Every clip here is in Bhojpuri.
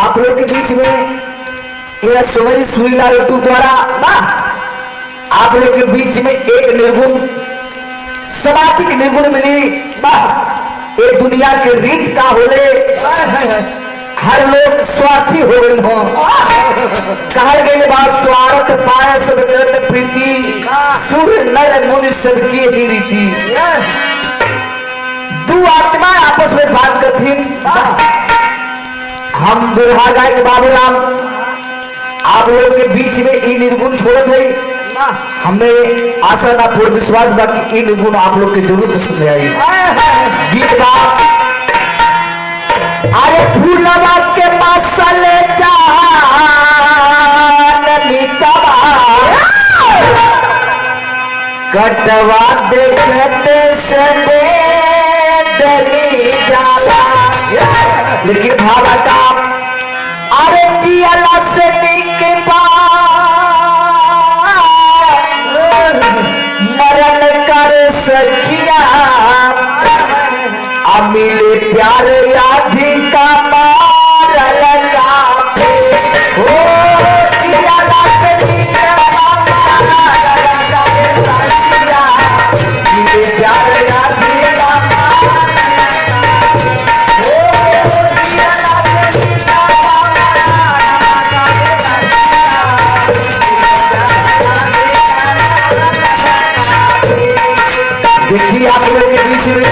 आप लोग के बीच में यह सुमरी सुरीला यूट्यूब द्वारा आप लोग के बीच में एक निर्गुण सामाजिक निर्गुण मिली। ये दुनिया के रीत का होले हर लोग स्वार्थी हो गए हो। कहल गई बात स्वार्थ पाय सब करत प्रीति सूर्य नर मुनि सबकी ही रीति। दो आत्मा आपस में बात करती। हम बुढ़ा गाय के बाबूराम आप लोगों के बीच में ई निर्गुण छोड़त है। हमें आशा ना पूर्ण विश्वास बाकी ई निर्गुण आप लोग के जरूर पसंद आई। गीत बात अरे फूलवा के मसले कटवा देखते से डली जाला। लेकिन भावा का अरे जियाला से के मरल कर सखिया अमिले प्यार यादी का मारल का हो जियाला से के मिले प्यार यादी का देखिए आप लोगों के बीच में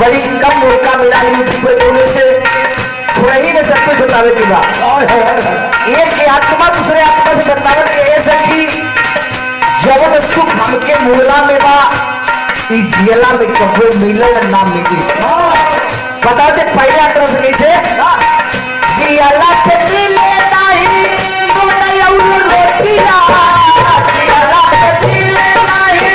बड़ी कम मौका मिला है यूट्यूब पर बोलने से। थोड़ा ही में सब कुछ बतावे की बात एक आत्मा दूसरे आत्मा से बतावे के ऐसा कि जवन सुख हमके मोहला में बा ई जियला में कभी मिलल ना मिली। बता दे पहला तरह से कैसे जियला पे मिले नहीं मुन्ना और रोटियां जियला पे मिले नहीं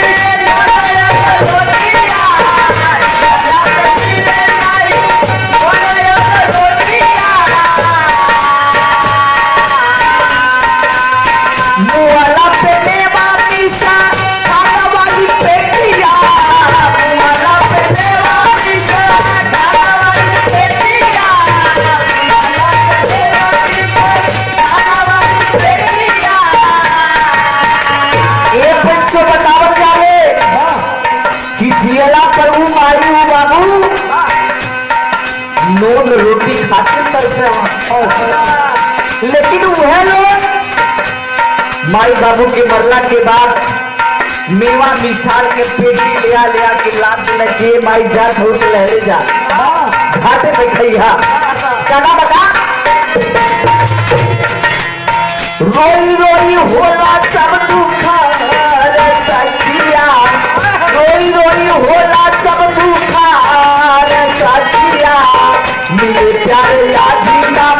नोन रोटी खाते तरसे। लेकिन वह लोग माई बाबू के मरला के बाद मेवा मिष्ठान के पेटी लिया लिया के लाद लगे माई जात हो तो लहरे जा घाटे पे खैया क्या बता रोई रोई होला सब दुखा सखिया रोई रोई होला सब दुखा सखिया मिले प्यार यादी का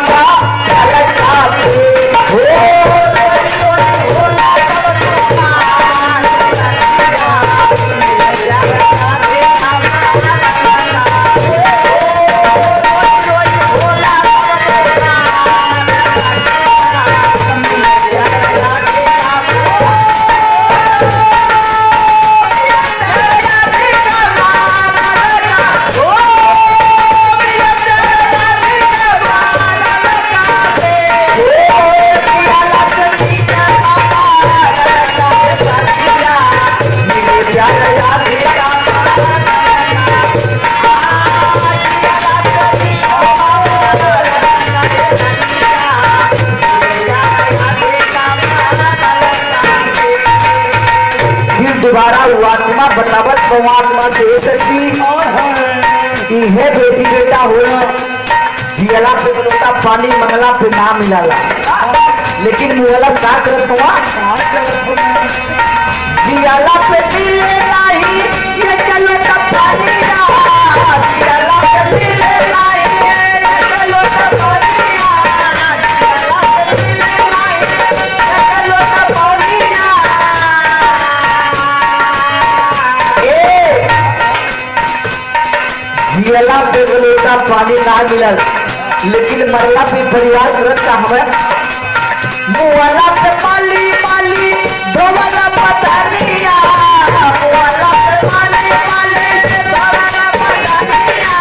दोबारा आत्मा बतावत आत्मा से सकती है बेटी बेटा होना जियला पे बनता पानी मंगला पे ना मिलाला। लेकिन मुहला का करत हुआ जियला पे मिले नहीं ये चलो का पानी ना जियला पे मिले नहीं ये चलो का पानी जियला पे लोटा पानी ना मिलल। लेकिन मरला पे परिवार करता हमें मुआला पे माली माली धोवाला पतानिया मुआला पे माली माली धोवाला पतानिया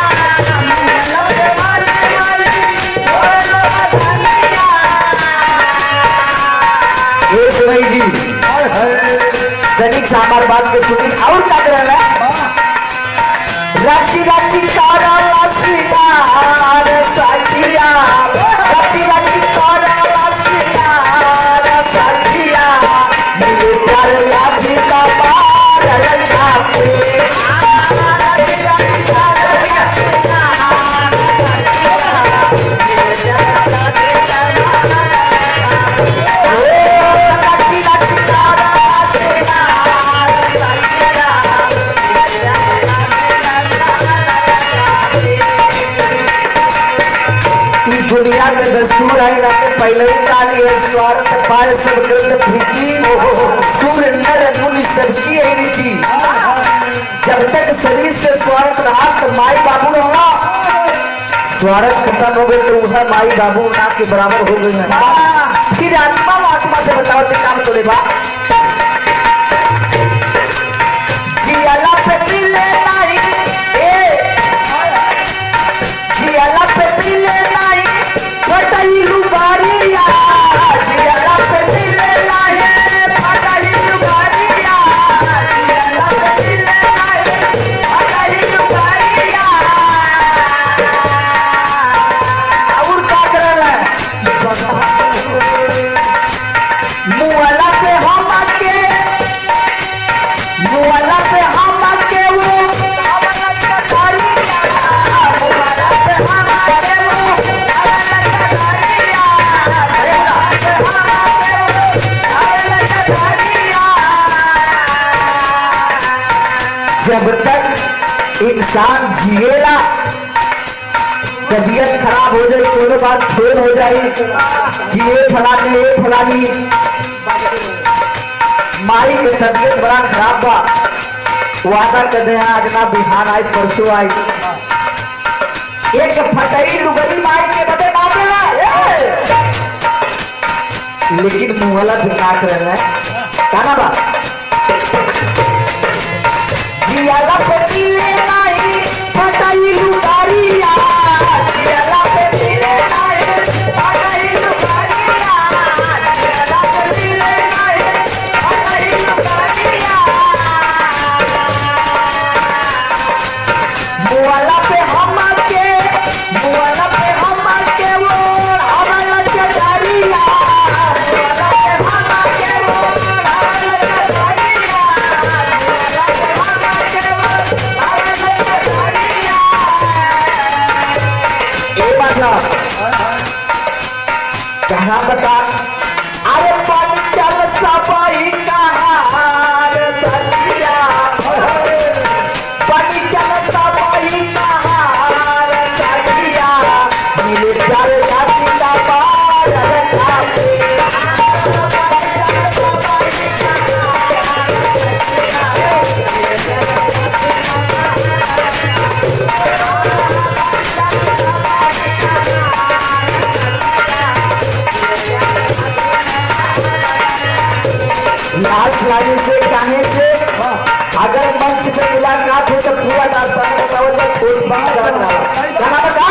मुआला पे माली माली धोवाला रची तारा लासियार सखिया रची रची तारा लासियार सखिया मिले प्यार यादी का पार लगा पे दुनिया के दस्तूर है रात पहले ही काली है स्वार्थ पार सब ग्रंथ प्रीति सूर्य नर मुनि सबकी है रीति जब तक शरीर से स्वार्थ रहा तो माई बाबू होगा स्वार्थ खत्म हो गए तो वह माई बाबू ना के बराबर हो गई है फिर आत्मा से बताओ तो काम तो ले बा जी अल्लाह पे मिले नहीं जी अल्लाह पे मिले नहीं फटाई लुगारिया जी अल्लाह पे मिले नहीं फटाई लुगारिया जी अल्लाह पे मिले नहीं फटाई लुगारिया और का करला मुअला पे हम के मुअला पे हम के वो मुअला पे हम के वो जब तक इंसान जिएला तबीयत खराब हो जाए कोनो बात फेल हो जाए कि ये फलानी माई के तबीयत बड़ा खराब बा वादा कर दे आज ना बिहान आई परसों आई एक फटई लुगरी माई के बदे ना देला लेकिन मुहला भी ना कर रहा है काना बा जियाला पे मिले नहीं फटाई लुगारिया जियाला पे मिले नहीं फटाई लुगारिया जियाला पे मिले नहीं फटाई लुगारिया मुआला पे हम के मुआला पे हम के वो हमारा चटारिया मुआला पे हम के वो हमारा चटारिया कहा बता अरे पानी चल सपाई कहार सखिया पानी चल सपाई कहार सखिया मिले प्यार जाती का पार रखा पे लास्ट लाइन से गाने से अगर मंच पे मुलाकात हो तो पूरा दास्तान बताओ तो छोड़ बंद करना गाना बता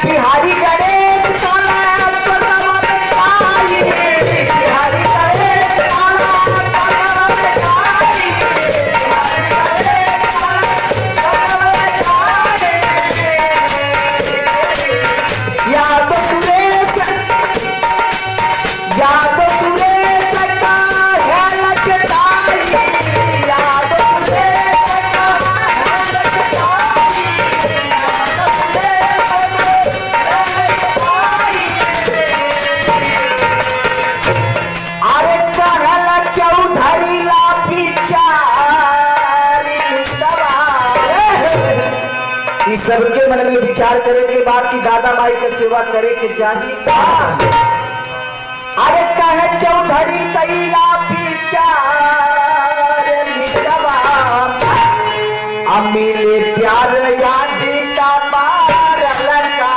बिहारी गणेश काला पगवा में काली बिहारी गणेश काला पगवा में काली बिहारी गणेश काला पगवा में काली याद सुरेश याद सुरेश का है लचताई याद सुरेश का है लचताई अरे कहल चौधरी ला विचारी इस सबके मन में विचार करे के बाद की दादा माई के सेवा करे के चाहिए अरे कहे चौधरी कैला विचार मिटवा अमिले प्यार याद का मार लगा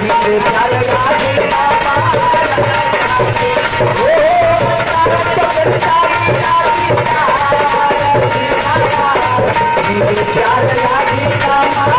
मिले प्यार याद का मार लगा प्यार याद का